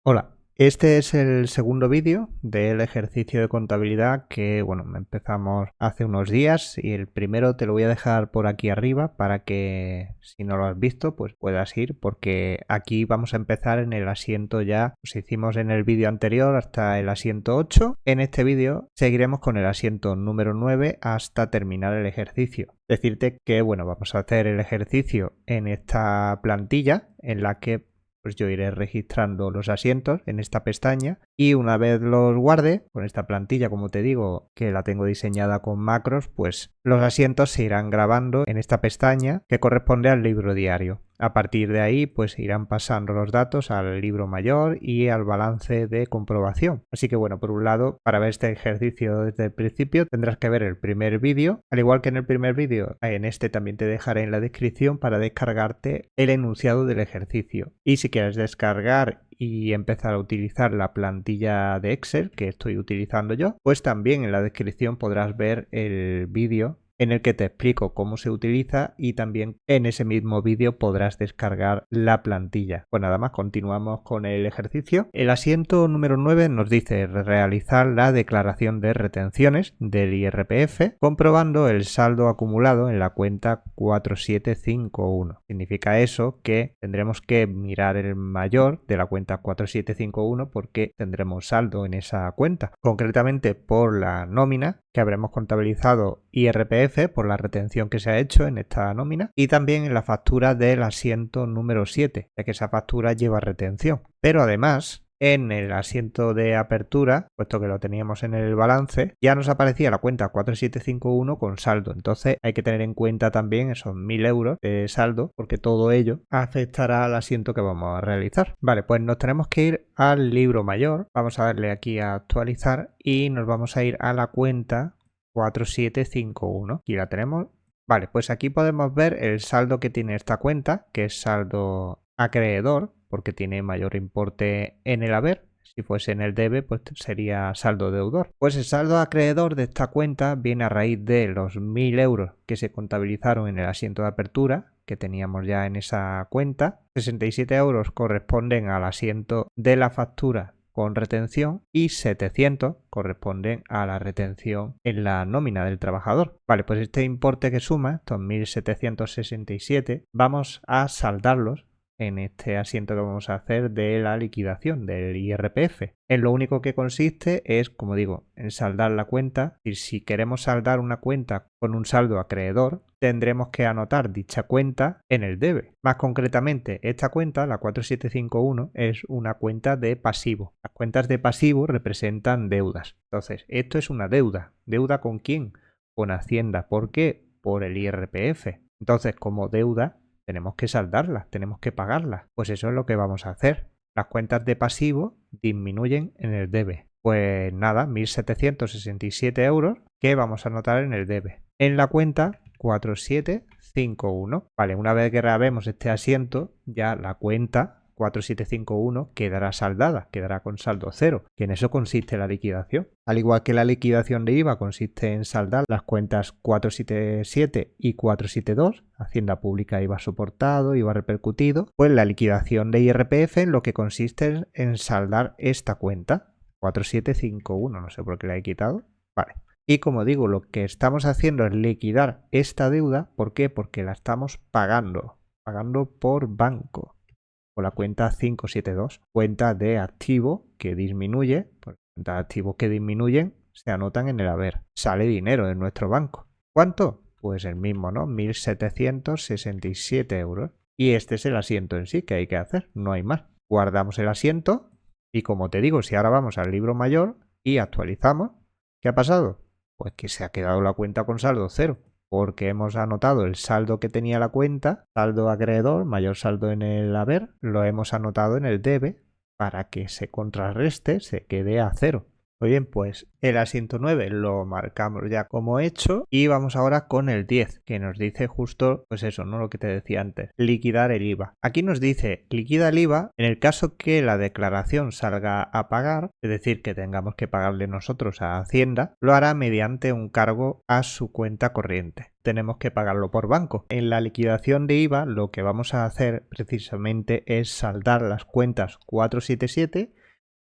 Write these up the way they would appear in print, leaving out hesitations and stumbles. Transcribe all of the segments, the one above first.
Hola, este es el segundo vídeo del ejercicio de contabilidad que, empezamos hace unos días y el primero te lo voy a dejar por aquí arriba para que si no lo has visto pues puedas ir, porque aquí vamos a empezar en el asiento ya, pues hicimos en el vídeo anterior hasta el asiento 8, en este vídeo seguiremos con el asiento número 9 hasta terminar el ejercicio. Decirte que vamos a hacer el ejercicio en esta plantilla en la que pues yo iré registrando los asientos en esta pestaña y una vez los guarde con esta plantilla, como te digo, que la tengo diseñada con macros, pues los asientos se irán grabando en esta pestaña que corresponde al libro diario. A partir de ahí pues irán pasando los datos al libro mayor y al balance de comprobación. Así que por un lado, para ver este ejercicio desde el principio tendrás que ver el primer vídeo. Al igual que en el primer vídeo, en este también te dejaré en la descripción para descargarte el enunciado del ejercicio. Y si quieres descargar y empezar a utilizar la plantilla de Excel que estoy utilizando yo, pues también en la descripción podrás ver el vídeo en el que te explico cómo se utiliza y también en ese mismo vídeo podrás descargar la plantilla. Pues nada más, continuamos con el ejercicio. El asiento número 9 nos dice realizar la declaración de retenciones del IRPF comprobando el saldo acumulado en la cuenta 4751. Significa eso que tendremos que mirar el mayor de la cuenta 4751 porque tendremos saldo en esa cuenta. Concretamente por la nómina que habremos contabilizado IRPF por la retención que se ha hecho en esta nómina y también en la factura del asiento número 7, ya que esa factura lleva retención. Pero además, en el asiento de apertura, puesto que lo teníamos en el balance, ya nos aparecía la cuenta 4751 con saldo. Entonces hay que tener en cuenta también esos 1000 euros de saldo, porque todo ello afectará al asiento que vamos a realizar. Vale, pues nos tenemos que ir al libro mayor. Vamos a darle aquí a actualizar y nos vamos a ir a la cuenta 4751. Aquí la tenemos. Vale, pues aquí podemos ver el saldo que tiene esta cuenta, que es saldo acreedor, porque tiene mayor importe en el haber. Si fuese en el debe, pues sería saldo deudor. Pues el saldo acreedor de esta cuenta viene a raíz de los 1000 euros que se contabilizaron en el asiento de apertura, que teníamos ya en esa cuenta. 67 euros corresponden al asiento de la factura con retención y 700 corresponden a la retención en la nómina del trabajador. Vale, pues este importe que suma, estos 1767, vamos a saldarlos en este asiento que vamos a hacer de la liquidación del IRPF. En lo único que consiste es, como digo, en saldar la cuenta, y si queremos saldar una cuenta con un saldo acreedor, tendremos que anotar dicha cuenta en el debe. Más concretamente, esta cuenta, la 4751, es una cuenta de pasivo. Las cuentas de pasivo representan deudas. Entonces, esto es una deuda. ¿Deuda con quién? Con Hacienda. ¿Por qué? Por el IRPF. Entonces, como deuda, tenemos que saldarlas, tenemos que pagarlas. Pues eso es lo que vamos a hacer. Las cuentas de pasivo disminuyen en el debe. Pues nada, 1767 euros que vamos a anotar en el debe. En la cuenta 4751. Vale, una vez que grabemos este asiento, ya la cuenta 4751 quedará saldada, quedará con saldo cero, que en eso consiste la liquidación. Al igual que la liquidación de IVA consiste en saldar las cuentas 477 y 472, Hacienda Pública IVA soportado, IVA repercutido, pues la liquidación de IRPF en lo que consiste es en saldar esta cuenta 4751, no sé por qué la he quitado. Vale. Y como digo, lo que estamos haciendo es liquidar esta deuda. ¿Por qué? Porque la estamos pagando por banco. Con la cuenta 572, cuenta de activo que disminuye, pues cuentas de activos que disminuyen se anotan en el haber. Sale dinero de nuestro banco. ¿Cuánto? Pues el mismo, ¿no? 1767 euros. Y este es el asiento en sí que hay que hacer, no hay más. Guardamos el asiento y como te digo, si ahora vamos al libro mayor y actualizamos, ¿qué ha pasado? Pues que se ha quedado la cuenta con saldo cero, porque hemos anotado el saldo que tenía la cuenta, saldo acreedor, mayor saldo en el haber, lo hemos anotado en el debe para que se contrarreste, se quede a cero. Muy bien, pues el asiento 9 lo marcamos ya como hecho y vamos ahora con el 10, que nos dice justo, pues eso, ¿no? Lo que te decía antes, liquidar el IVA. Aquí nos dice liquida el IVA en el caso que la declaración salga a pagar, es decir, que tengamos que pagarle nosotros a Hacienda, lo hará mediante un cargo a su cuenta corriente. Tenemos que pagarlo por banco. En la liquidación de IVA lo que vamos a hacer precisamente es saldar las cuentas 477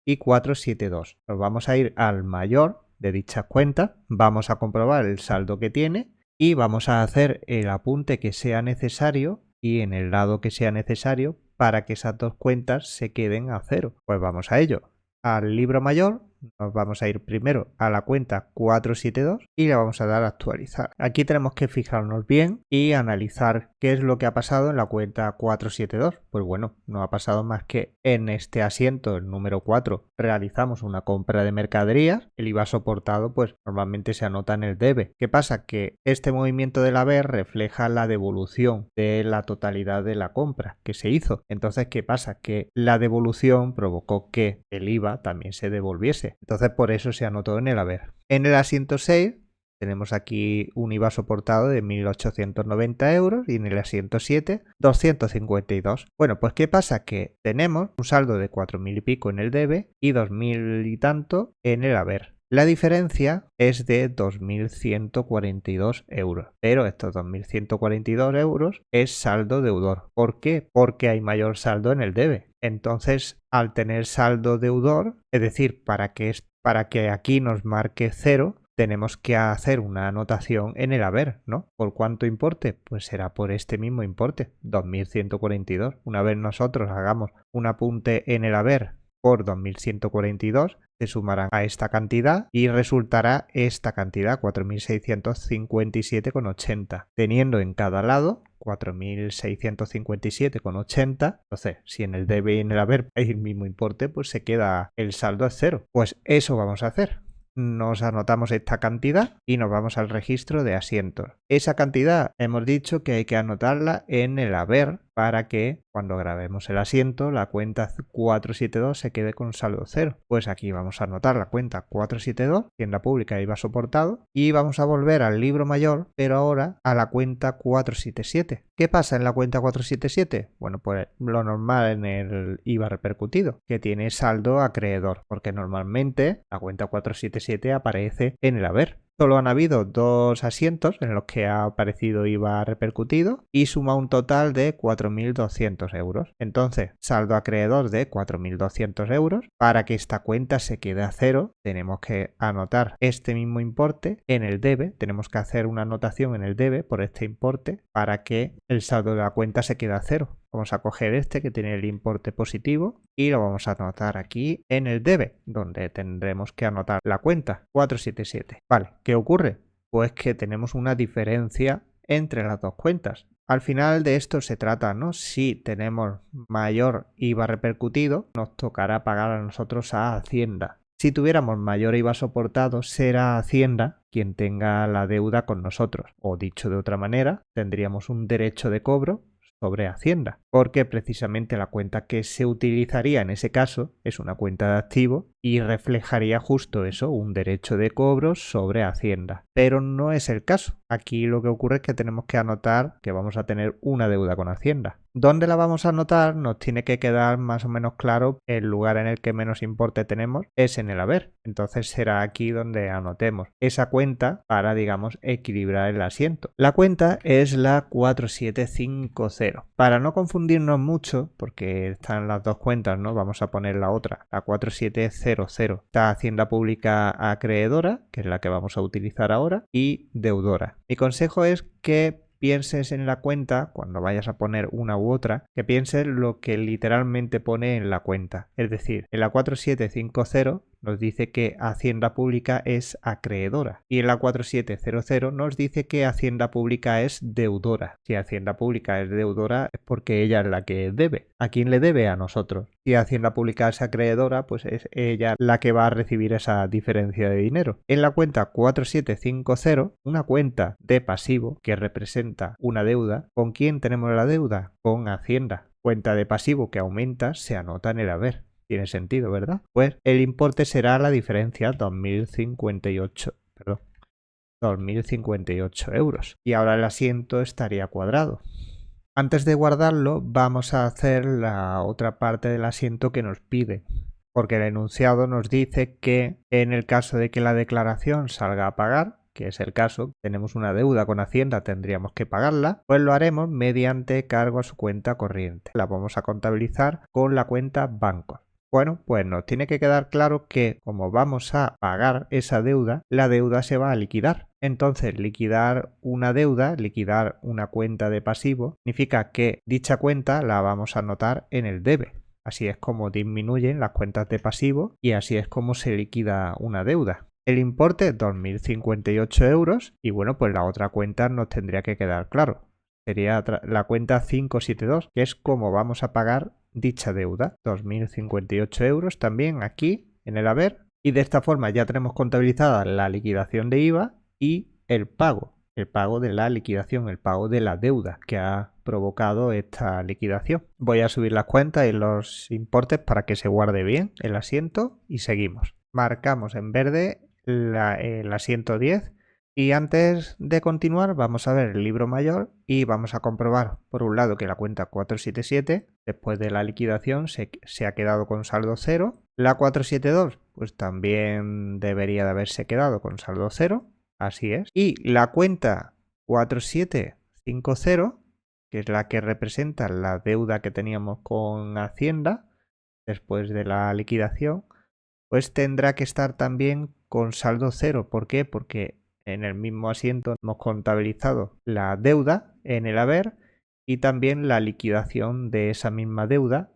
y 472. Nos vamos a ir al mayor de dichas cuentas, vamos a comprobar el saldo que tiene y vamos a hacer el apunte que sea necesario y en el lado que sea necesario para que esas dos cuentas se queden a cero. Pues vamos a ello. Al libro mayor nos vamos a ir primero a la cuenta 472 y le vamos a dar a actualizar. Aquí tenemos que fijarnos bien y analizar qué es lo que ha pasado en la cuenta 472. Pues bueno, no ha pasado más que en este asiento, el número 4, realizamos una compra de mercaderías, el IVA soportado pues normalmente se anota en el debe. ¿Qué pasa? Que este movimiento del haber refleja la devolución de la totalidad de la compra que se hizo. Entonces, ¿qué pasa? Que la devolución provocó que el IVA también se devolviese. Entonces por eso se anotó en el haber. En el asiento 6 tenemos aquí un IVA soportado de 1.890 euros y en el asiento 7 252. Bueno, pues ¿qué pasa? Que tenemos un saldo de 4.000 y pico en el debe y 2.000 y tanto en el haber. La diferencia es de 2.142 euros, pero estos 2.142 euros es saldo deudor. ¿Por qué? Porque hay mayor saldo en el debe. Entonces, al tener saldo deudor, es decir, para que aquí nos marque 0, tenemos que hacer una anotación en el haber, ¿no? ¿Por cuánto importe? Pues será por este mismo importe, 2.142. Una vez nosotros hagamos un apunte en el haber por 2.142, se sumarán a esta cantidad y resultará esta cantidad, 4.657,80, teniendo en cada lado 4.657,80. Entonces, si en el debe y en el haber hay el mismo importe, pues se queda el saldo a 0. Pues eso vamos a hacer. Nos anotamos esta cantidad y nos vamos al registro de asientos. Esa cantidad hemos dicho que hay que anotarla en el haber para que cuando grabemos el asiento la cuenta 472 se quede con saldo 0. Pues aquí vamos a anotar la cuenta 472, tienda pública IVA soportado, y vamos a volver al libro mayor, pero ahora a la cuenta 477. ¿Qué pasa en la cuenta 477? Bueno, pues lo normal en el IVA repercutido, que tiene saldo acreedor, porque normalmente la cuenta 477 aparece en el haber. Solo han habido dos asientos en los que ha aparecido IVA repercutido y suma un total de 4.200 euros. Entonces, saldo acreedor de 4.200 euros. Para que esta cuenta se quede a 0, tenemos que anotar este mismo importe en el debe. Tenemos que hacer una anotación en el debe por este importe para que el saldo de la cuenta se quede a 0. Vamos a coger este que tiene el importe positivo y lo vamos a anotar aquí en el debe, donde tendremos que anotar la cuenta 477. Vale, ¿qué ocurre? Pues que tenemos una diferencia entre las dos cuentas. Al final de esto se trata, ¿no? Si tenemos mayor IVA repercutido, nos tocará pagar a nosotros a Hacienda. Si tuviéramos mayor IVA soportado, será Hacienda quien tenga la deuda con nosotros. O dicho de otra manera, tendríamos un derecho de cobro sobre Hacienda, porque precisamente la cuenta que se utilizaría en ese caso es una cuenta de activo y reflejaría justo eso, un derecho de cobro sobre Hacienda. Pero no es el caso. Aquí lo que ocurre es que tenemos que anotar que vamos a tener una deuda con Hacienda. ¿Dónde la vamos a anotar? Nos tiene que quedar más o menos claro el lugar en el que menos importe tenemos es en el haber. Entonces será aquí donde anotemos esa cuenta para, digamos, equilibrar el asiento. La cuenta es la 4750. Para no confundirnos mucho, porque están las dos cuentas, ¿no? Vamos a poner la otra, la 4700. Está Hacienda Pública Acreedora, que es la que vamos a utilizar ahora, y deudora. Mi consejo es que pienses en la cuenta, cuando vayas a poner una u otra, que pienses lo que literalmente pone en la cuenta. Es decir, en la 4750 nos dice que Hacienda Pública es acreedora y en la 4700 nos dice que Hacienda Pública es deudora. Si Hacienda Pública es deudora es porque ella es la que debe. ¿A quién le debe? A nosotros. Si Hacienda Pública es acreedora, pues es ella la que va a recibir esa diferencia de dinero. En la cuenta 4750, una cuenta de pasivo que representa una deuda, ¿con quién tenemos la deuda? Con Hacienda. Cuenta de pasivo que aumenta se anota en el haber. Tiene sentido, ¿verdad? Pues el importe será la diferencia, 2.058 euros. Y ahora el asiento estaría cuadrado. Antes de guardarlo, vamos a hacer la otra parte del asiento que nos pide, porque el enunciado nos dice que en el caso de que la declaración salga a pagar, que es el caso, tenemos una deuda con Hacienda, tendríamos que pagarla, pues lo haremos mediante cargo a su cuenta corriente. La vamos a contabilizar con la cuenta bancos. Bueno, pues nos tiene que quedar claro que como vamos a pagar esa deuda, la deuda se va a liquidar. Entonces, liquidar una deuda, liquidar una cuenta de pasivo, significa que dicha cuenta la vamos a anotar en el debe. Así es como disminuyen las cuentas de pasivo y así es como se liquida una deuda. El importe es 2.058 euros y bueno, pues la otra cuenta nos tendría que quedar claro. Sería la cuenta 572, que es como vamos a pagar dicha deuda. 2.058 euros también aquí en el haber. Y de esta forma ya tenemos contabilizada la liquidación de IVA y el pago de la liquidación, el pago de la deuda que ha provocado esta liquidación. Voy a subir las cuentas y los importes para que se guarde bien el asiento y seguimos. Marcamos en verde el asiento 10 y antes de continuar vamos a ver el libro mayor y vamos a comprobar por un lado que la cuenta 477 después de la liquidación se ha quedado con saldo 0. La 472 pues también debería de haberse quedado con saldo 0. Así es. Y la cuenta 4750, que es la que representa la deuda que teníamos con Hacienda después de la liquidación, pues tendrá que estar también con saldo 0. ¿Por qué? Porque en el mismo asiento hemos contabilizado la deuda en el haber y también la liquidación de esa misma deuda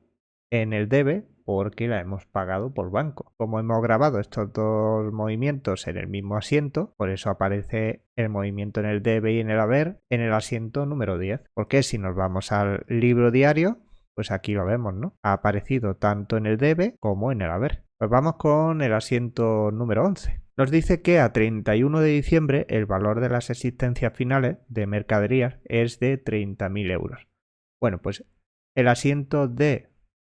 en el debe, porque la hemos pagado por banco. Como hemos grabado estos dos movimientos en el mismo asiento, por eso aparece el movimiento en el debe y en el haber en el asiento número 10. Porque si nos vamos al libro diario, pues aquí lo vemos, ¿no? Ha aparecido tanto en el debe como en el haber. Pues vamos con el asiento número 11. Nos dice que a 31 de diciembre el valor de las existencias finales de mercaderías es de 30.000 euros. Bueno, pues el asiento de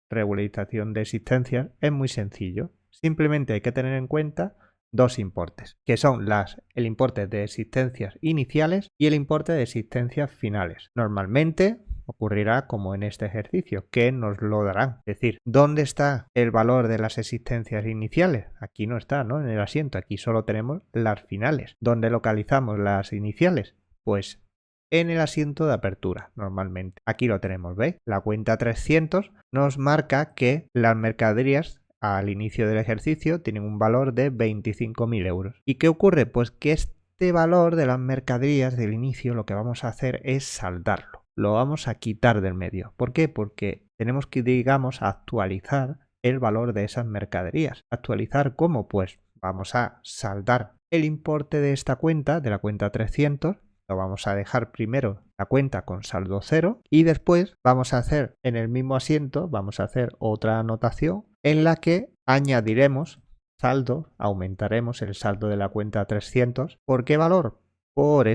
regularización de existencias es muy sencillo. Simplemente hay que tener en cuenta dos importes, que son el importe de existencias iniciales y el importe de existencias finales. Normalmente ocurrirá como en este ejercicio, que nos lo darán. Es decir, ¿dónde está el valor de las existencias iniciales? Aquí no está, ¿no? En el asiento, aquí solo tenemos las finales. ¿Dónde localizamos las iniciales? Pues en el asiento de apertura, normalmente. Aquí lo tenemos, ¿veis? La cuenta 300 nos marca que las mercaderías al inicio del ejercicio tienen un valor de 25.000 euros. ¿Y qué ocurre? Pues que este valor de las mercaderías del inicio lo que vamos a hacer es saldarlo. Lo vamos a quitar del medio. ¿Por qué? Porque tenemos que, digamos, actualizar el valor de esas mercaderías. ¿Actualizar cómo? Pues vamos a saldar el importe de esta cuenta, de la cuenta 300, lo vamos a dejar primero la cuenta con saldo 0 y después vamos a hacer en el mismo asiento, vamos a hacer otra anotación en la que añadiremos saldo, aumentaremos el saldo de la cuenta 300. ¿Por qué valor? Por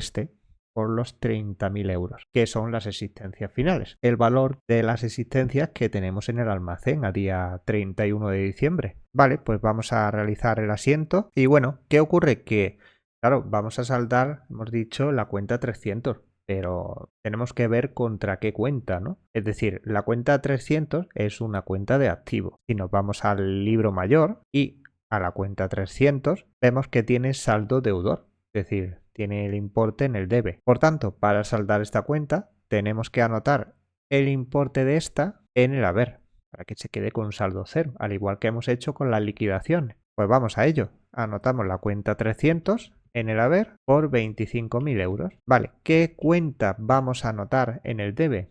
los 30.000 euros, que son las existencias finales. El valor de las existencias que tenemos en el almacén a día 31 de diciembre. Vale, pues vamos a realizar el asiento y bueno, ¿qué ocurre? Que claro, vamos a saldar, hemos dicho, la cuenta 300, pero tenemos que ver contra qué cuenta, ¿no? Es decir, la cuenta 300 es una cuenta de activo. Si nos vamos al libro mayor y a la cuenta 300, vemos que tiene saldo deudor, es decir, tiene el importe en el debe. Por tanto, para saldar esta cuenta, tenemos que anotar el importe de esta en el haber, para que se quede con saldo 0, al igual que hemos hecho con las liquidaciones. Pues vamos a ello. Anotamos la cuenta 300 en el haber por 25.000 euros. Vale, ¿qué cuenta vamos a anotar en el debe?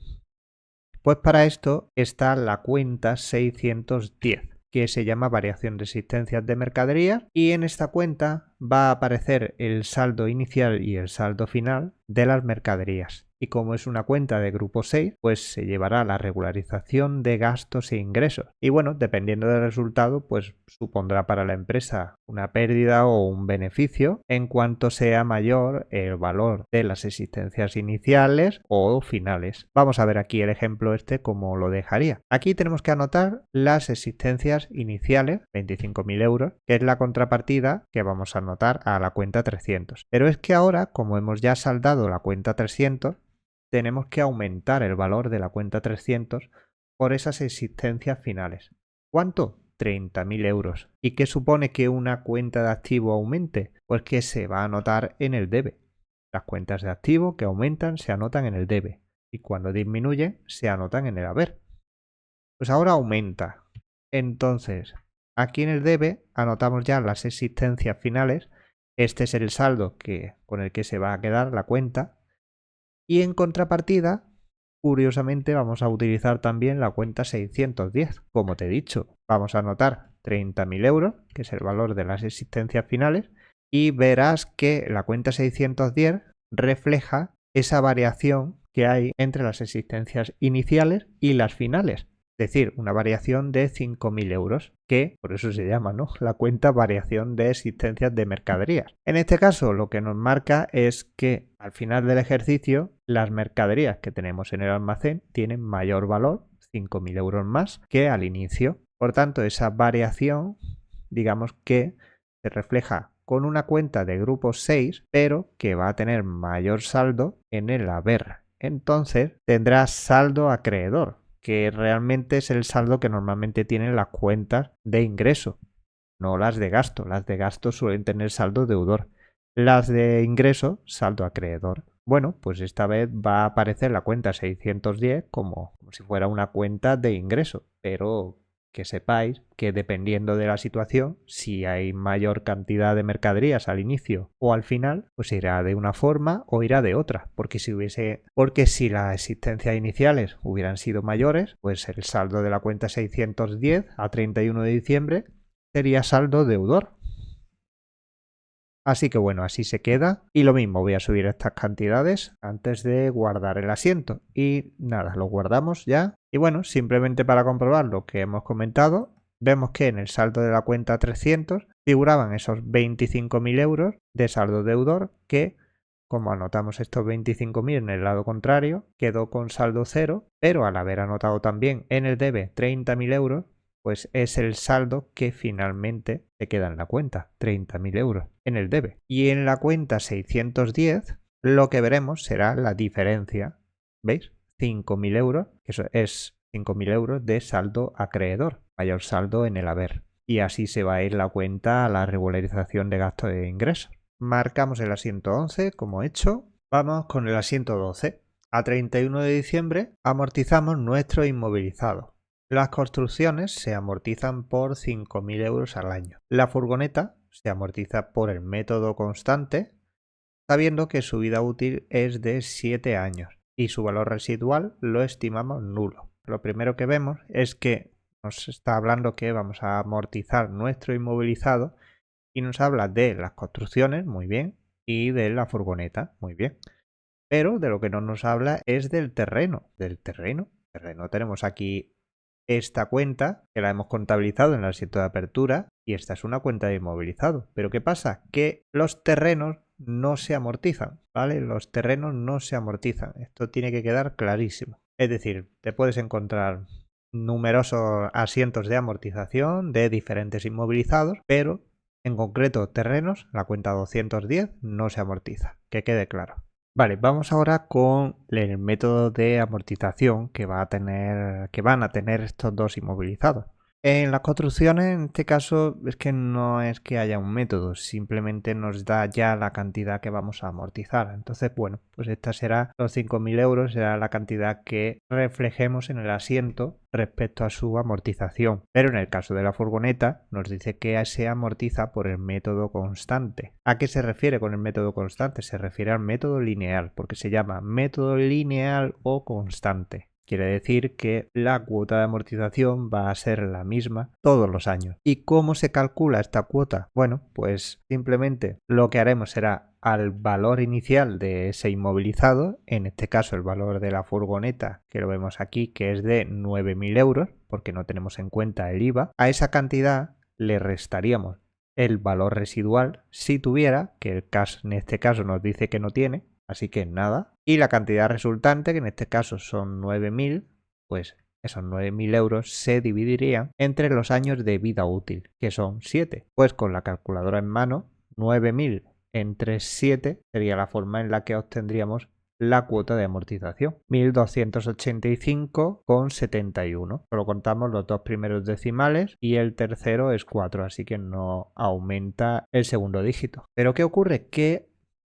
Pues para esto está la cuenta 610, que se llama variación de existencias de mercaderías, y en esta cuenta va a aparecer el saldo inicial y el saldo final de las mercaderías. y como es una cuenta de grupo 6, pues se llevará la regularización de gastos e ingresos. Y bueno, dependiendo del resultado, pues supondrá para la empresa una pérdida o un beneficio en cuanto sea mayor el valor de las existencias iniciales o finales. Vamos a ver aquí el ejemplo cómo lo dejaría. Aquí tenemos que anotar las existencias iniciales, 25.000 euros, que es la contrapartida que vamos a anotar a la cuenta 300. Pero es que ahora, como hemos ya saldado la cuenta 300, tenemos que aumentar el valor de la cuenta 300 por esas existencias finales. ¿Cuánto? 30.000 euros. ¿Y qué supone que una cuenta de activo aumente? Pues que se va a anotar en el debe. Las cuentas de activo que aumentan se anotan en el debe y cuando disminuyen se anotan en el haber. Pues ahora aumenta. Entonces, aquí en el debe anotamos ya las existencias finales. Este es el saldo con el que se va a quedar la cuenta. Y en contrapartida, curiosamente, vamos a utilizar también la cuenta 610. Como te he dicho, vamos a anotar 30.000 euros, que es el valor de las existencias finales, y verás que la cuenta 610 refleja esa variación que hay entre las existencias iniciales y las finales. Es decir, una variación de 5.000 euros, que por eso se llama, ¿no?, la cuenta variación de existencias de mercaderías. En este caso, lo que nos marca es que al final del ejercicio, las mercaderías que tenemos en el almacén tienen mayor valor, 5.000 euros más, que al inicio. Por tanto, esa variación, digamos que se refleja con una cuenta de grupo 6, pero que va a tener mayor saldo en el haber. Entonces, tendrás saldo acreedor, que realmente es el saldo que normalmente tienen las cuentas de ingreso, no las de gasto. Las de gasto suelen tener saldo deudor. Las de ingreso, saldo acreedor. Bueno, pues esta vez va a aparecer la cuenta 610 como si fuera una cuenta de ingreso, pero que sepáis que dependiendo de la situación, si hay mayor cantidad de mercaderías al inicio o al final, pues irá de una forma o irá de otra, porque si las existencias iniciales hubieran sido mayores, pues el saldo de la cuenta 610 a 31 de diciembre sería saldo deudor. Así que bueno, así se queda. Y lo mismo, voy a subir estas cantidades antes de guardar el asiento. Y nada, lo guardamos ya. Y bueno, simplemente para comprobar lo que hemos comentado, vemos que en el saldo de la cuenta 300 figuraban esos 25.000 euros de saldo deudor que, como anotamos estos 25.000 en el lado contrario, quedó con saldo cero, pero al haber anotado también en el debe 30.000 euros, pues es el saldo que finalmente te queda en la cuenta, 30.000 euros en el debe. Y en la cuenta 610 lo que veremos será la diferencia, ¿veis? 5.000 euros, que eso es 5.000 euros de saldo acreedor, mayor saldo en el haber. Y así se va a ir la cuenta a la regularización de gastos e ingresos. Marcamos el asiento 11 como hecho. Vamos con el asiento 12. A 31 de diciembre amortizamos nuestro inmovilizado. Las construcciones se amortizan por 5.000 euros al año. La furgoneta se amortiza por el método constante, sabiendo que su vida útil es de 7 años y su valor residual lo estimamos nulo. Lo primero que vemos es que nos está hablando que vamos a amortizar nuestro inmovilizado y nos habla de las construcciones, muy bien, y de la furgoneta, muy bien. Pero de lo que no nos habla es del terreno. Del terreno tenemos aquí esta cuenta que la hemos contabilizado en el asiento de apertura y esta es una cuenta de inmovilizado. Pero ¿qué pasa? Que los terrenos no se amortizan, ¿vale? Los terrenos no se amortizan. Esto tiene que quedar clarísimo. Es decir, te puedes encontrar numerosos asientos de amortización de diferentes inmovilizados, pero en concreto terrenos, la cuenta 210 no se amortiza. Que quede claro. Vale, vamos ahora con el método de amortización que van a tener estos dos inmovilizados. En las construcciones, en este caso, es que no es que haya un método, simplemente nos da ya la cantidad que vamos a amortizar. Entonces, bueno, pues esta será los 5.000 euros, será la cantidad que reflejemos en el asiento respecto a su amortización. Pero en el caso de la furgoneta, nos dice que se amortiza por el método constante. ¿A qué se refiere con el método constante? Se refiere al método lineal, porque se llama método lineal o constante. Quiere decir que la cuota de amortización va a ser la misma todos los años. ¿Y cómo se calcula esta cuota? Bueno, pues simplemente lo que haremos será al valor inicial de ese inmovilizado, en este caso el valor de la furgoneta, que lo vemos aquí, que es de 9.000 euros, porque no tenemos en cuenta el IVA, a esa cantidad le restaríamos el valor residual si tuviera, que el CAS en este caso nos dice que no tiene, así que nada, y la cantidad resultante, que en este caso son 9.000, pues esos 9.000 euros se dividirían entre los años de vida útil, que son 7. Pues con la calculadora en mano, 9.000 entre 7 sería la forma en la que obtendríamos la cuota de amortización, 1.285,71. Solo contamos los dos primeros decimales y el tercero es 4, así que no aumenta el segundo dígito. Pero ¿qué ocurre? Que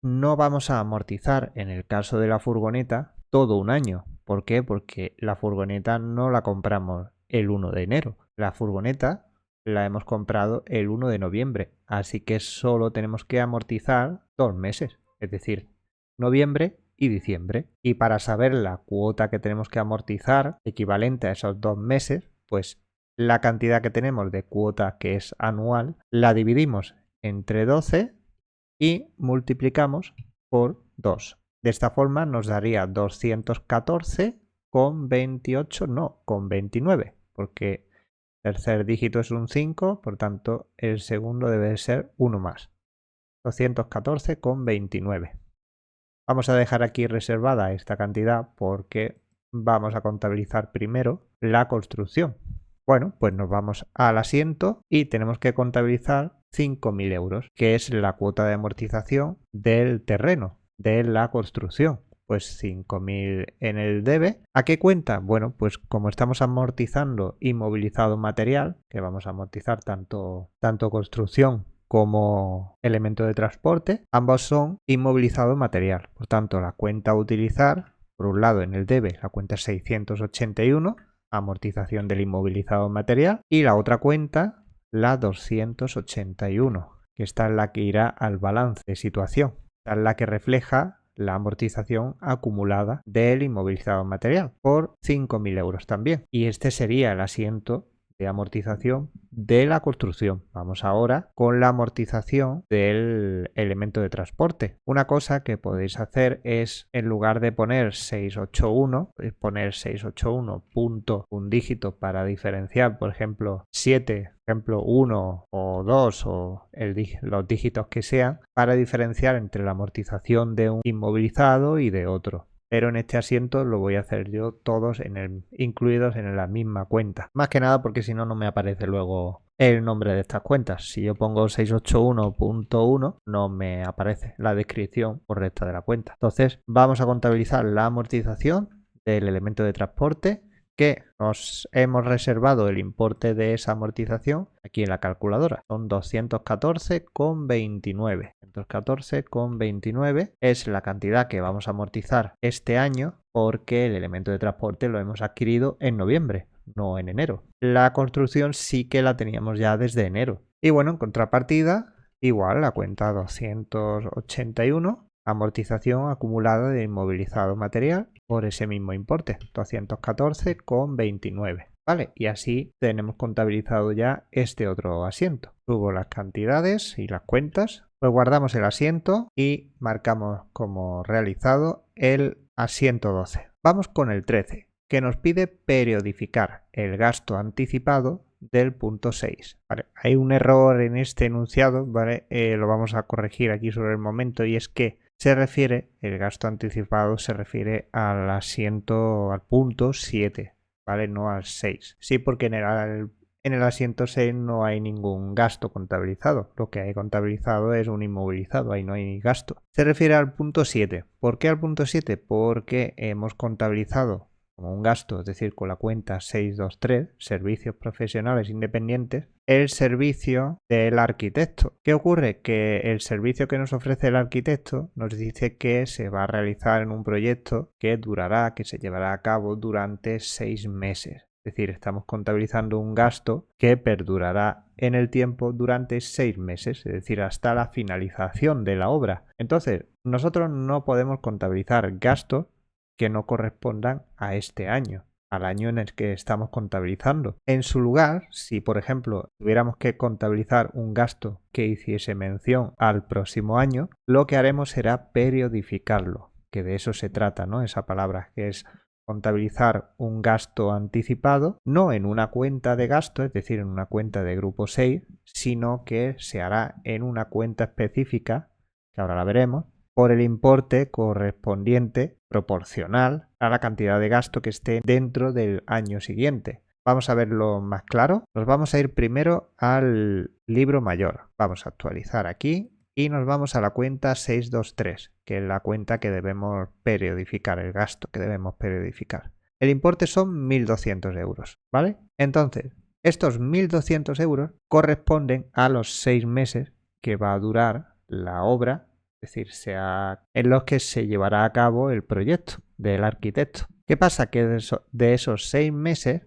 no vamos a amortizar en el caso de la furgoneta todo un año. ¿Por qué? Porque la furgoneta no la compramos el 1 de enero. La furgoneta la hemos comprado el 1 de noviembre, así que solo tenemos que amortizar 2 meses, es decir, noviembre y diciembre. Y para saber la cuota que tenemos que amortizar, equivalente a esos 2 meses, pues la cantidad que tenemos de cuota, que es anual, la dividimos entre 12 y multiplicamos por 2. De esta forma nos daría 214,28, no, con 29, porque el tercer dígito es un 5, por tanto el segundo debe ser uno más. 214,29. Vamos a dejar aquí reservada esta cantidad porque vamos a contabilizar primero la construcción. Bueno, pues nos vamos al asiento y tenemos que contabilizar 5.000 euros, que es la cuota de amortización del terreno, de la construcción. Pues 5.000 en el debe. ¿A qué cuenta? Bueno, pues como estamos amortizando inmovilizado material, que vamos a amortizar tanto construcción como elemento de transporte, ambos son inmovilizado material. Por tanto, la cuenta a utilizar, por un lado en el debe, la cuenta 681, amortización del inmovilizado material, y la otra cuenta, la 281, que esta es la que irá al balance de situación, esta es la que refleja la amortización acumulada del inmovilizado material por 5.000 euros también. Y este sería el asiento de amortización de la construcción. Vamos ahora con la amortización del elemento de transporte. Una cosa que podéis hacer es, en lugar de poner 681, poner 681 punto un dígito para diferenciar, por ejemplo, 7, por ejemplo 1 o 2 o los dígitos que sean, para diferenciar entre la amortización de un inmovilizado y de otro. Pero en este asiento lo voy a hacer yo todos incluidos en la misma cuenta. Más que nada porque si no, no me aparece luego el nombre de estas cuentas. Si yo pongo 681.1, no me aparece la descripción correcta de la cuenta. Entonces vamos a contabilizar la amortización del elemento de transporte, que nos hemos reservado el importe de esa amortización aquí en la calculadora. Son 214,29. 214,29 es la cantidad que vamos a amortizar este año porque el elemento de transporte lo hemos adquirido en noviembre, no en enero. La construcción sí que la teníamos ya desde enero. Y bueno, en contrapartida, igual la cuenta 281, amortización acumulada de inmovilizado material por ese mismo importe, 214,29. ¿Vale? Y así tenemos contabilizado ya este otro asiento. Subo las cantidades y las cuentas, pues guardamos el asiento y marcamos como realizado el asiento 12. Vamos con el 13, que nos pide periodificar el gasto anticipado del punto 6. ¿Vale? Hay un error en este enunciado, ¿vale? Lo vamos a corregir aquí sobre el momento, y es que el gasto anticipado se refiere al asiento, al punto 7, ¿vale? No al 6. Sí, porque en el asiento 6 no hay ningún gasto contabilizado. Lo que hay contabilizado es un inmovilizado, ahí no hay gasto. Se refiere al punto 7. ¿Por qué al punto 7? Porque hemos contabilizado como un gasto, es decir, con la cuenta 623, servicios profesionales independientes, el servicio del arquitecto. ¿Qué ocurre? Que el servicio que nos ofrece el arquitecto nos dice que se va a realizar en un proyecto que se llevará a cabo durante 6 meses. Es decir, estamos contabilizando un gasto que perdurará en el tiempo durante 6 meses, es decir, hasta la finalización de la obra. Entonces, nosotros no podemos contabilizar gastos que no correspondan a este año. al año en el que estamos contabilizando. En su lugar, si por ejemplo tuviéramos que contabilizar un gasto que hiciese mención al próximo año, lo que haremos será periodificarlo, que de eso se trata, ¿no? Esa palabra, que es contabilizar un gasto anticipado, no en una cuenta de gasto, es decir, en una cuenta de grupo 6, sino que se hará en una cuenta específica, que ahora la veremos, por el importe correspondiente proporcional a la cantidad de gasto que esté dentro del año siguiente. Vamos a verlo más claro. Nos vamos a ir primero al libro mayor. Vamos a actualizar aquí y nos vamos a la cuenta 623, que es la cuenta que debemos periodificar, el gasto que debemos periodificar. El importe son 1.200 euros, ¿vale? Entonces, estos 1.200 euros corresponden a los 6 meses que va a durar la obra, es decir, en los que se llevará a cabo el proyecto del arquitecto. ¿Qué pasa? Que de esos 6 meses,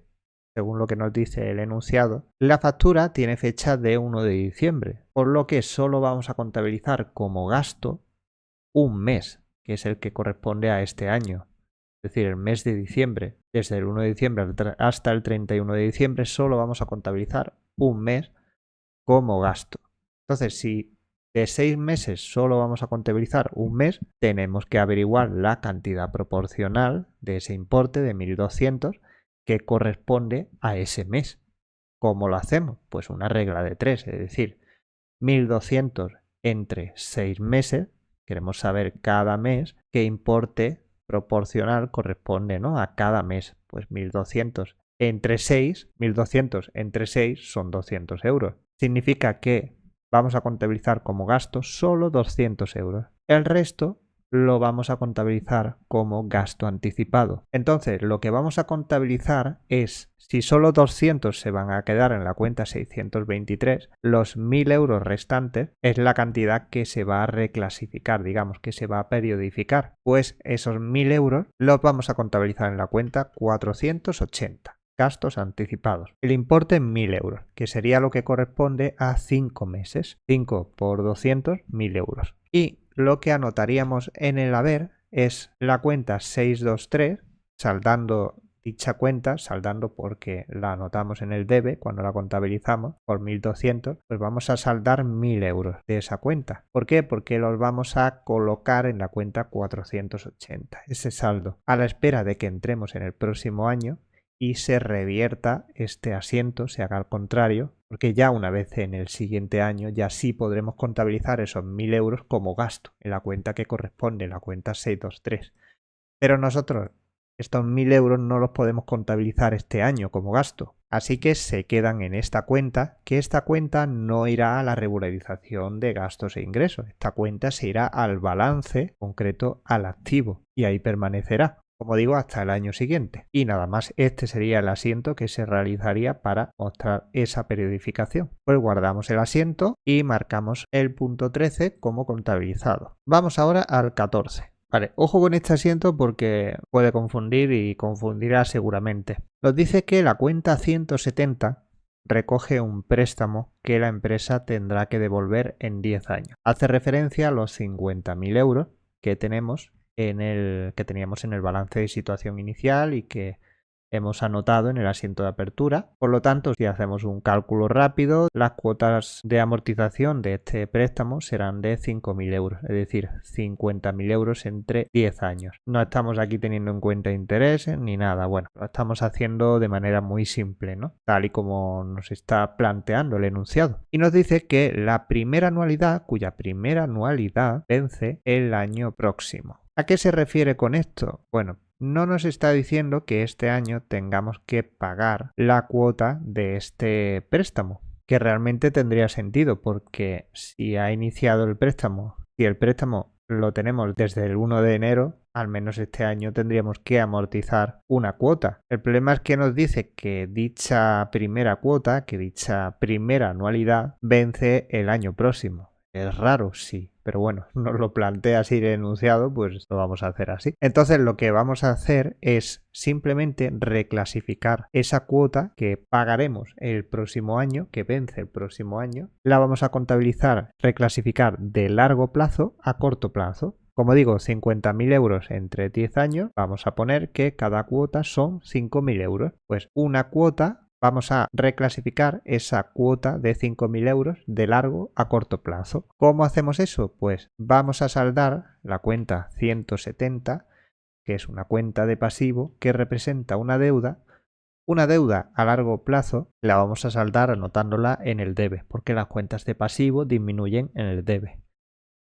según lo que nos dice el enunciado, la factura tiene fecha de 1 de diciembre, por lo que solo vamos a contabilizar como gasto un mes, que es el que corresponde a este año. Es decir, el mes de diciembre, desde el 1 de diciembre hasta el 31 de diciembre, solo vamos a contabilizar un mes como gasto. Entonces, si de 6 meses solo vamos a contabilizar un mes, tenemos que averiguar la cantidad proporcional de ese importe de 1.200 que corresponde a ese mes. ¿Cómo lo hacemos? Pues una regla de 3, es decir, 1.200 entre 6 meses. Queremos saber cada mes qué importe proporcional corresponde, ¿no?, a cada mes. Pues 1.200 entre 6, 1.200 entre 6 son 200 euros. Significa que vamos a contabilizar como gasto solo 200 euros. El resto lo vamos a contabilizar como gasto anticipado. Entonces, lo que vamos a contabilizar es, si solo 200 se van a quedar en la cuenta 623, los 1.000 euros restantes es la cantidad que se va a reclasificar, digamos, que se va a periodificar. Pues esos 1.000 euros los vamos a contabilizar en la cuenta 480. Gastos anticipados. El importe en 1.000 euros, que sería lo que corresponde a 5 meses. 5 por 200, 1.000 euros. Y lo que anotaríamos en el haber es la cuenta 623, saldando dicha cuenta, saldando porque la anotamos en el debe cuando la contabilizamos por 1.200, pues vamos a saldar 1.000 euros de esa cuenta. ¿Por qué? Porque los vamos a colocar en la cuenta 480, ese saldo, a la espera de que entremos en el próximo año y se revierta este asiento, se haga al contrario, porque ya una vez en el siguiente año ya sí podremos contabilizar esos 1.000 euros como gasto en la cuenta que corresponde, la cuenta 623. Pero nosotros estos 1.000 euros no los podemos contabilizar este año como gasto, así que se quedan en esta cuenta, que esta cuenta no irá a la regularización de gastos e ingresos, esta cuenta se irá al balance concreto, al activo, y ahí permanecerá, como digo, hasta el año siguiente. Y nada más, este sería el asiento que se realizaría para mostrar esa periodificación. Pues guardamos el asiento y marcamos el punto 13 como contabilizado. Vamos ahora al 14. Vale, ojo con este asiento porque puede confundir y confundirá seguramente. Nos dice que la cuenta 170 recoge un préstamo que la empresa tendrá que devolver en 10 años. Hace referencia a los 50.000 euros que teníamos en el balance de situación inicial y que hemos anotado en el asiento de apertura. Por lo tanto, si hacemos un cálculo rápido, las cuotas de amortización de este préstamo serán de 5.000 euros, es decir, 50.000 euros entre 10 años. No estamos aquí teniendo en cuenta intereses ni nada, bueno, lo estamos haciendo de manera muy simple, ¿no?, tal y como nos está planteando el enunciado. Y nos dice que la primera anualidad, cuya primera anualidad vence el año próximo. ¿A qué se refiere con esto? Bueno, no nos está diciendo que este año tengamos que pagar la cuota de este préstamo, que realmente tendría sentido porque si ha iniciado el préstamo, si el préstamo lo tenemos desde el 1 de enero, al menos este año tendríamos que amortizar una cuota. El problema es que nos dice que dicha primera cuota, que dicha primera anualidad vence el año próximo. Es raro, sí, pero bueno, nos lo plantea así el enunciado, pues lo vamos a hacer así. Entonces lo que vamos a hacer es simplemente reclasificar esa cuota que pagaremos el próximo año, que vence el próximo año, la vamos a contabilizar, reclasificar de largo plazo a corto plazo. Como digo, 50.000 euros entre 10 años, vamos a poner que cada cuota son 5.000 euros. Pues una cuota, vamos a reclasificar esa cuota de 5.000 euros de largo a corto plazo. ¿Cómo hacemos eso? Pues vamos a saldar la cuenta 170, que es una cuenta de pasivo que representa una deuda. Una deuda a largo plazo la vamos a saldar anotándola en el debe, porque las cuentas de pasivo disminuyen en el debe.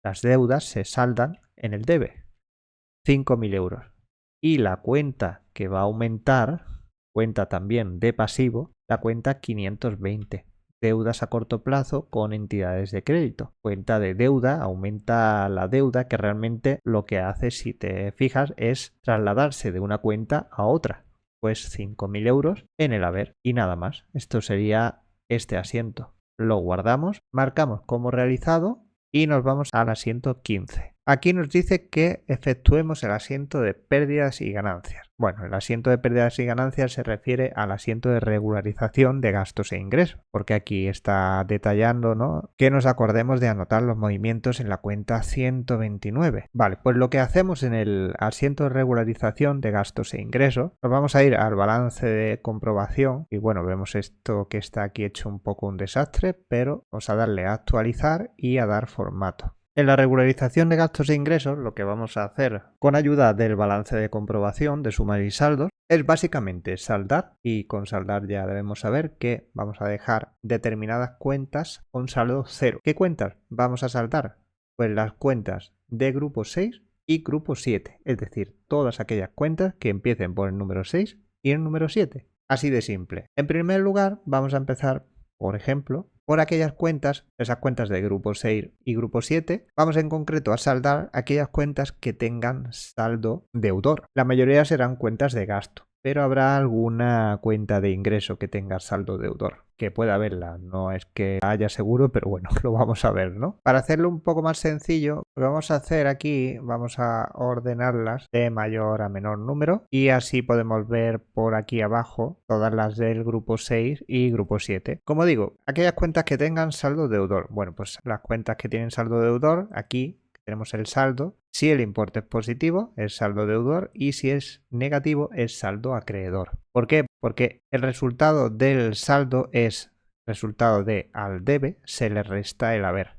Las deudas se saldan en el debe, 5.000 euros. Y la cuenta que va a aumentar, cuenta también de pasivo, la cuenta 520. Deudas a corto plazo con entidades de crédito. Cuenta de deuda, aumenta la deuda, que realmente lo que hace, si te fijas, es trasladarse de una cuenta a otra. Pues 5.000 euros en el haber y nada más. Esto sería este asiento. Lo guardamos, marcamos como realizado y nos vamos al asiento 15. Aquí nos dice que efectuemos el asiento de pérdidas y ganancias. Bueno, el asiento de pérdidas y ganancias se refiere al asiento de regularización de gastos e ingresos, porque aquí está detallando, ¿no?, que nos acordemos de anotar los movimientos en la cuenta 129. Vale, pues lo que hacemos en el asiento de regularización de gastos e ingresos, nos vamos a ir al balance de comprobación y bueno, vemos esto que está aquí hecho un poco un desastre, pero vamos a darle a actualizar y a dar formato. En la regularización de gastos e ingresos, lo que vamos a hacer con ayuda del balance de comprobación de sumas y saldos es básicamente saldar, y con saldar ya debemos saber que vamos a dejar determinadas cuentas con saldo cero. ¿Qué cuentas vamos a saldar? Pues las cuentas de grupo 6 y grupo 7, es decir, todas aquellas cuentas que empiecen por el número 6 y el número 7. Así de simple. En primer lugar, vamos a empezar, por ejemplo, por aquellas cuentas, esas cuentas de grupo 6 y grupo 7, vamos en concreto a saldar aquellas cuentas que tengan saldo deudor. La mayoría serán cuentas de gasto, pero habrá alguna cuenta de ingreso que tenga saldo deudor, que pueda haberla, no es que haya seguro, pero bueno, lo vamos a ver, ¿no? Para hacerlo un poco más sencillo, lo que vamos a hacer aquí, vamos a ordenarlas de mayor a menor número y así podemos ver por aquí abajo todas las del grupo 6 y grupo 7. Como digo, aquellas cuentas que tengan saldo deudor. Bueno, pues las cuentas que tienen saldo deudor, aquí tenemos el saldo. Si el importe es positivo, es saldo deudor, y si es negativo, es saldo acreedor. ¿Por qué? Porque el resultado del saldo es resultado de al debe se le resta el haber.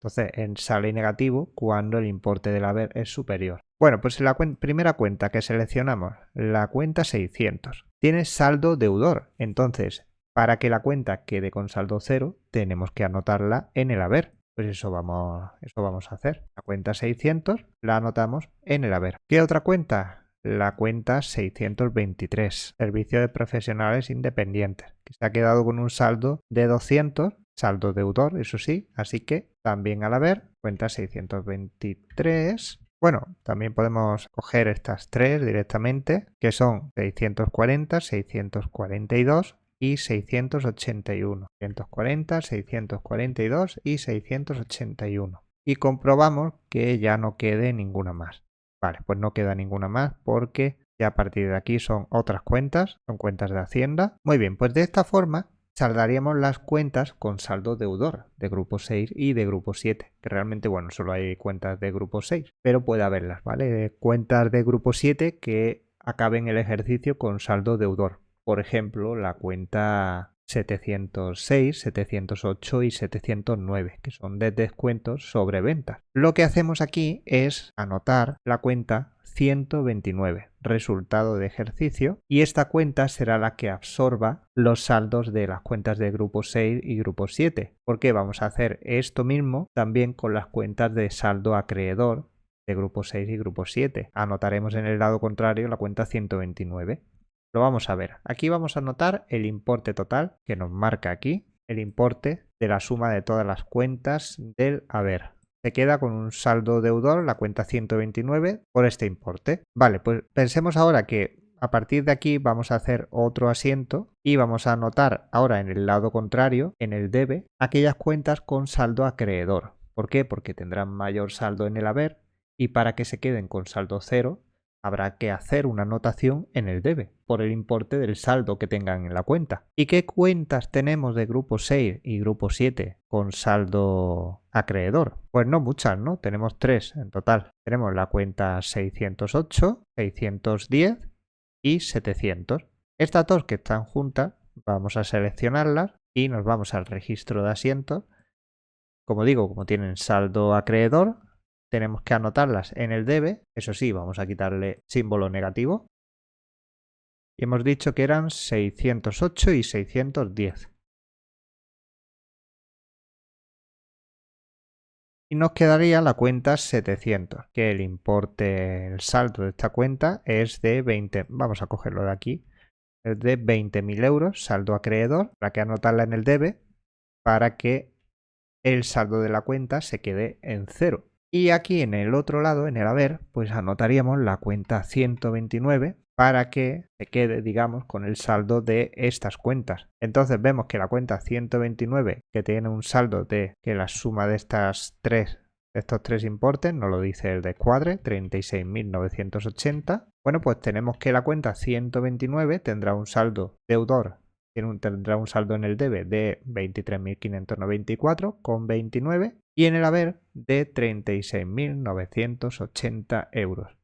Entonces, sale negativo cuando el importe del haber es superior. Bueno, pues la primera cuenta que seleccionamos, la cuenta 600, tiene saldo deudor. Entonces, para que la cuenta quede con saldo cero, tenemos que anotarla en el haber. Pues eso vamos a hacer. La cuenta 600 la anotamos en el haber. ¿Qué otra cuenta? La cuenta 623, Servicio de Profesionales Independientes, que se ha quedado con un saldo de 200, saldo deudor, eso sí, así que también al haber, cuenta 623. Bueno, también podemos coger estas tres directamente, que son 640, 642 y 681. 640, 642 y 681. Y comprobamos que ya no quede ninguna más. Vale, pues no queda ninguna más porque ya a partir de aquí son otras cuentas, son cuentas de Hacienda. Muy bien, pues de esta forma saldaríamos las cuentas con saldo deudor de grupo 6 y de grupo 7, que realmente, bueno, solo hay cuentas de grupo 6, pero puede haberlas, ¿vale? Cuentas de grupo 7 que acaben el ejercicio con saldo deudor. Por ejemplo, la cuenta 706, 708 y 709, que son de descuentos sobre ventas. Lo que hacemos aquí es anotar la cuenta 129, resultado de ejercicio, y esta cuenta será la que absorba los saldos de las cuentas de grupo 6 y grupo 7, porque vamos a hacer esto mismo también con las cuentas de saldo acreedor de grupo 6 y grupo 7. Anotaremos en el lado contrario la cuenta 129. Lo vamos a ver. Aquí vamos a anotar el importe total que nos marca aquí, el importe de la suma de todas las cuentas del haber. Se queda con un saldo deudor, la cuenta 129, por este importe. Vale, pues pensemos ahora que a partir de aquí vamos a hacer otro asiento y vamos a anotar ahora en el lado contrario, en el debe, aquellas cuentas con saldo acreedor. ¿Por qué? Porque tendrán mayor saldo en el haber, y para que se queden con saldo cero, habrá que hacer una anotación en el debe por el importe del saldo que tengan en la cuenta. ¿Y qué cuentas tenemos de grupo 6 y grupo 7 con saldo acreedor? Pues no muchas, ¿no? Tenemos 3 en total. Tenemos la cuenta 608, 610 y 700. Estas dos que están juntas, vamos a seleccionarlas y nos vamos al registro de asientos. Como digo, como tienen saldo acreedor, tenemos que anotarlas en el debe. Eso sí, vamos a quitarle símbolo negativo. Y hemos dicho que eran 608 y 610. Y nos quedaría la cuenta 700, que el importe, el saldo de esta cuenta es de 20. Vamos a cogerlo de aquí. Es de 20.000 euros, saldo acreedor. Habrá que anotarla en el debe para que el saldo de la cuenta se quede en cero. Y aquí en el otro lado, en el haber, pues anotaríamos la cuenta 129 para que se quede, digamos, con el saldo de estas cuentas. Entonces vemos que la cuenta 129, que tiene un saldo de que la suma de estos tres importes, nos lo dice el descuadre, 36.980. Bueno, pues tenemos que la cuenta 129 tendrá un saldo deudor, tendrá un saldo en el debe de 23.594,29 y en el haber de 36.980 euros.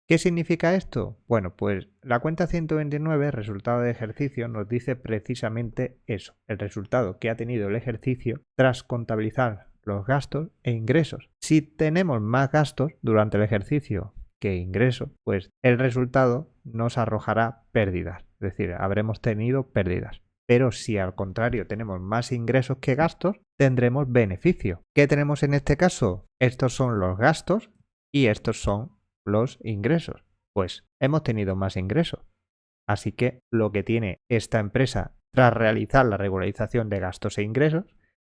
¿Qué significa esto? Bueno, pues la cuenta 129, resultado de ejercicio, nos dice precisamente eso, el resultado que ha tenido el ejercicio tras contabilizar los gastos e ingresos. Si tenemos más gastos durante el ejercicio que ingresos, pues el resultado nos arrojará pérdidas, es decir, habremos tenido pérdidas. Pero si al contrario tenemos más ingresos que gastos, tendremos beneficio. ¿Qué tenemos en este caso? Estos son los gastos y estos son los ingresos. Pues hemos tenido más ingresos. Así que lo que tiene esta empresa tras realizar la regularización de gastos e ingresos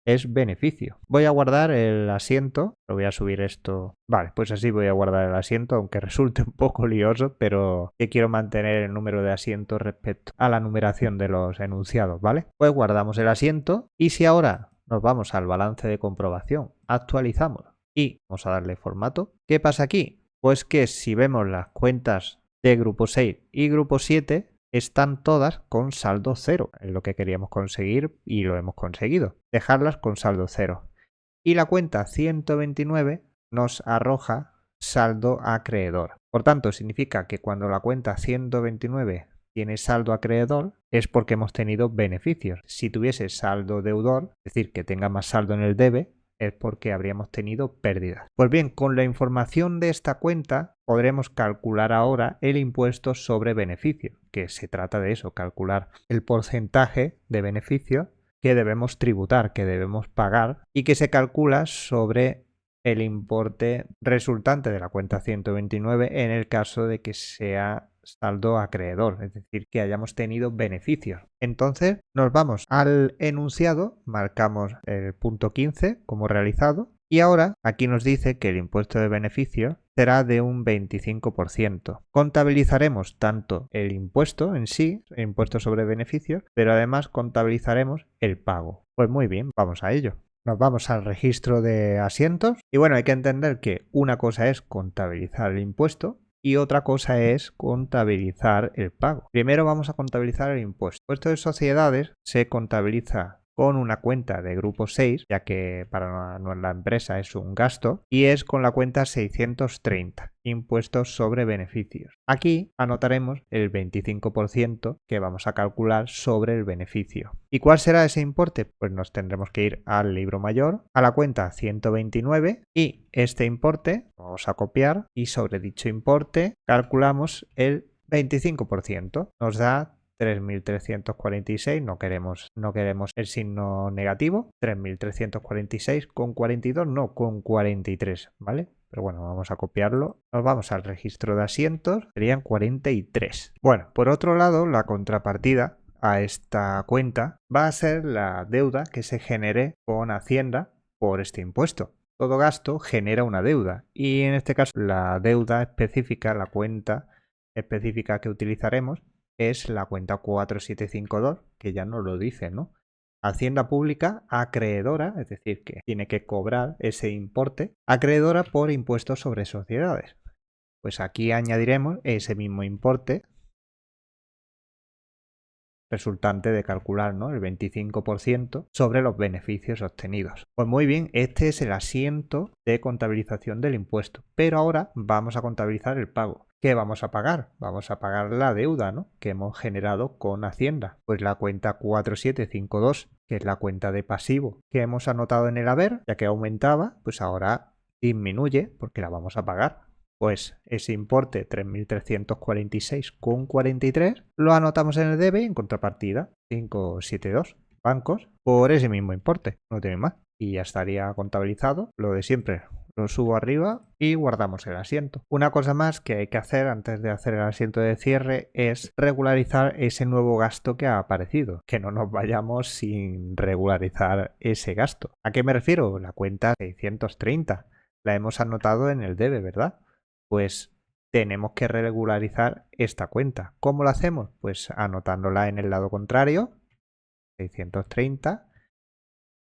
es beneficio. Voy a guardar el asiento, lo voy a subir esto. Vale, pues así voy a guardar el asiento, aunque resulte un poco lioso, pero que quiero mantener el número de asientos respecto a la numeración de los enunciados, ¿vale? Pues guardamos el asiento y si ahora nos vamos al balance de comprobación, actualizamos y vamos a darle formato, ¿qué pasa aquí? Pues que si vemos las cuentas de grupo 6 y grupo 7, están todas con saldo cero, es lo que queríamos conseguir y lo hemos conseguido, dejarlas con saldo cero. Y la cuenta 129 nos arroja saldo acreedor. Por tanto, significa que cuando la cuenta 129 tiene saldo acreedor es porque hemos tenido beneficios. Si tuviese saldo deudor, es decir, que tenga más saldo en el debe, es porque habríamos tenido pérdidas. Pues bien, con la información de esta cuenta podremos calcular ahora el impuesto sobre beneficio, que se trata de eso, calcular el porcentaje de beneficio que debemos tributar, que debemos pagar y que se calcula sobre el importe resultante de la cuenta 129 en el caso de que sea saldo acreedor, es decir, que hayamos tenido beneficios. Entonces nos vamos al enunciado, marcamos el punto 15 como realizado y ahora aquí nos dice que el impuesto de beneficio será de un 25%. Contabilizaremos tanto el impuesto en sí, el impuesto sobre beneficios, pero además contabilizaremos el pago. Pues muy bien, vamos a ello. Nos vamos al registro de asientos y bueno, hay que entender que una cosa es contabilizar el impuesto y otra cosa es contabilizar el pago. Primero vamos a contabilizar el impuesto. El impuesto de sociedades se contabiliza con una cuenta de grupo 6, ya que para la empresa es un gasto, y es con la cuenta 630, impuestos sobre beneficios. Aquí anotaremos el 25% que vamos a calcular sobre el beneficio. ¿Y cuál será ese importe? Pues nos tendremos que ir al libro mayor, a la cuenta 129, y este importe vamos a copiar y sobre dicho importe calculamos el 25%. Nos da 3.346, no queremos el signo negativo, 3.346 con 42, no, con 43, ¿vale? Pero bueno, vamos a copiarlo. Nos vamos al registro de asientos, serían 43. Bueno, por otro lado, la contrapartida a esta cuenta va a ser la deuda que se genere con Hacienda por este impuesto. Todo gasto genera una deuda y en este caso la deuda específica, la cuenta específica que utilizaremos es la cuenta 4752, que ya nos lo dice, ¿no? Hacienda pública acreedora, es decir, que tiene que cobrar ese importe, acreedora por impuestos sobre sociedades. Pues aquí añadiremos ese mismo importe resultante de calcular, ¿no?, el 25% sobre los beneficios obtenidos. Pues muy bien, este es el asiento de contabilización del impuesto, pero ahora vamos a contabilizar el pago. ¿Qué vamos a pagar? Vamos a pagar la deuda, ¿no?, que hemos generado con Hacienda. Pues la cuenta 4752, que es la cuenta de pasivo que hemos anotado en el haber, ya que aumentaba, pues ahora disminuye porque la vamos a pagar. Pues ese importe 3.346,43 lo anotamos en el debe en contrapartida 572 bancos por ese mismo importe, no tiene más. Y ya estaría contabilizado, lo de siempre. Lo subo arriba y guardamos el asiento. Una cosa más que hay que hacer antes de hacer el asiento de cierre es regularizar ese nuevo gasto que ha aparecido. Que no nos vayamos sin regularizar ese gasto. ¿A qué me refiero? La cuenta 630. La hemos anotado en el debe, ¿verdad? Pues tenemos que regularizar esta cuenta. ¿Cómo lo hacemos? Pues anotándola en el lado contrario, 630.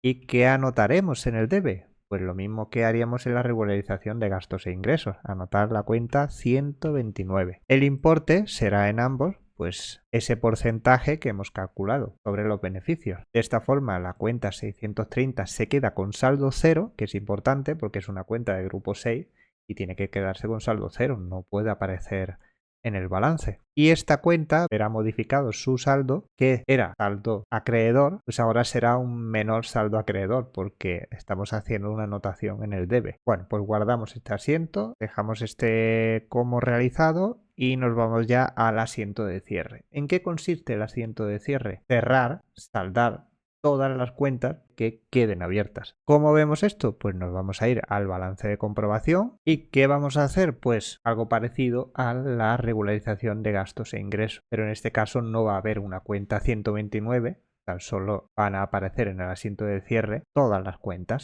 ¿Y qué anotaremos en el debe? Pues lo mismo que haríamos en la regularización de gastos e ingresos, anotar la cuenta 129. El importe será en ambos pues ese porcentaje que hemos calculado sobre los beneficios. De esta forma la cuenta 630 se queda con saldo cero, que es importante porque es una cuenta de grupo 6 y tiene que quedarse con saldo cero, no puede aparecer en el balance. Y esta cuenta verá modificado su saldo, que era saldo acreedor, pues ahora será un menor saldo acreedor porque estamos haciendo una anotación en el debe. Bueno, pues guardamos este asiento, dejamos este como realizado y nos vamos ya al asiento de cierre. ¿En qué consiste el asiento de cierre? Cerrar, saldar todas las cuentas que queden abiertas. ¿Cómo vemos esto? Pues nos vamos a ir al balance de comprobación. ¿Y qué vamos a hacer? Pues algo parecido a la regularización de gastos e ingresos, pero en este caso no va a haber una cuenta 129, tan solo van a aparecer en el asiento de cierre todas las cuentas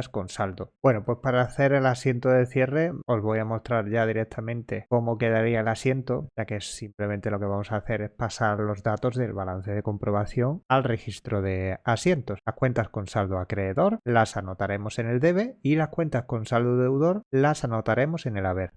con saldo. Bueno, pues para hacer el asiento de cierre os voy a mostrar ya directamente cómo quedaría el asiento, ya que simplemente lo que vamos a hacer es pasar los datos del balance de comprobación al registro de asientos. Las cuentas con saldo acreedor las anotaremos en el debe y las cuentas con saldo deudor las anotaremos en el haber.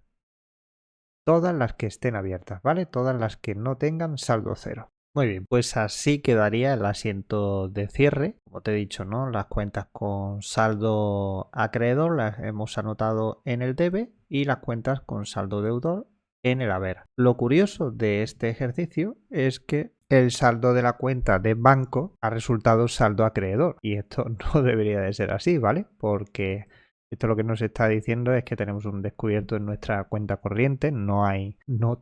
Todas las que estén abiertas, ¿vale? Todas las que no tengan saldo cero. Muy bien, pues así quedaría el asiento de cierre. Como te he dicho, ¿no?, las cuentas con saldo acreedor las hemos anotado en el debe y las cuentas con saldo deudor en el haber. Lo curioso de este ejercicio es que el saldo de la cuenta de banco ha resultado saldo acreedor y esto no debería de ser así, ¿vale? Porque esto lo que nos está diciendo es que tenemos un descubierto en nuestra cuenta corriente, no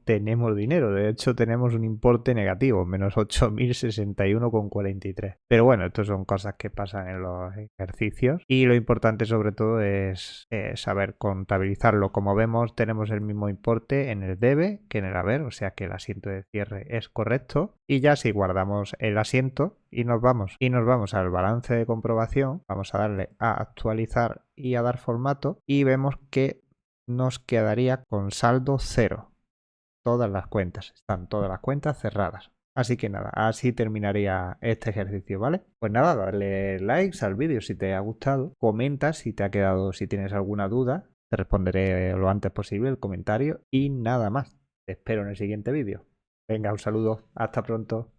tenemos dinero, de hecho tenemos un importe negativo, menos 8.061,43. Pero bueno, esto son cosas que pasan en los ejercicios y lo importante sobre todo es saber contabilizarlo. Como vemos, tenemos el mismo importe en el debe que en el haber, o sea que el asiento de cierre es correcto. Y ya si guardamos el asiento y nos vamos al balance de comprobación, vamos a darle a actualizar y a dar formato y vemos que nos quedaría con saldo cero. Están todas las cuentas cerradas. Así que nada, así terminaría este ejercicio, ¿vale? Pues nada, dale likes al vídeo si te ha gustado, comenta si te ha quedado, si tienes alguna duda, te responderé lo antes posible el comentario y nada más. Te espero en el siguiente vídeo. Venga, un saludo, hasta pronto.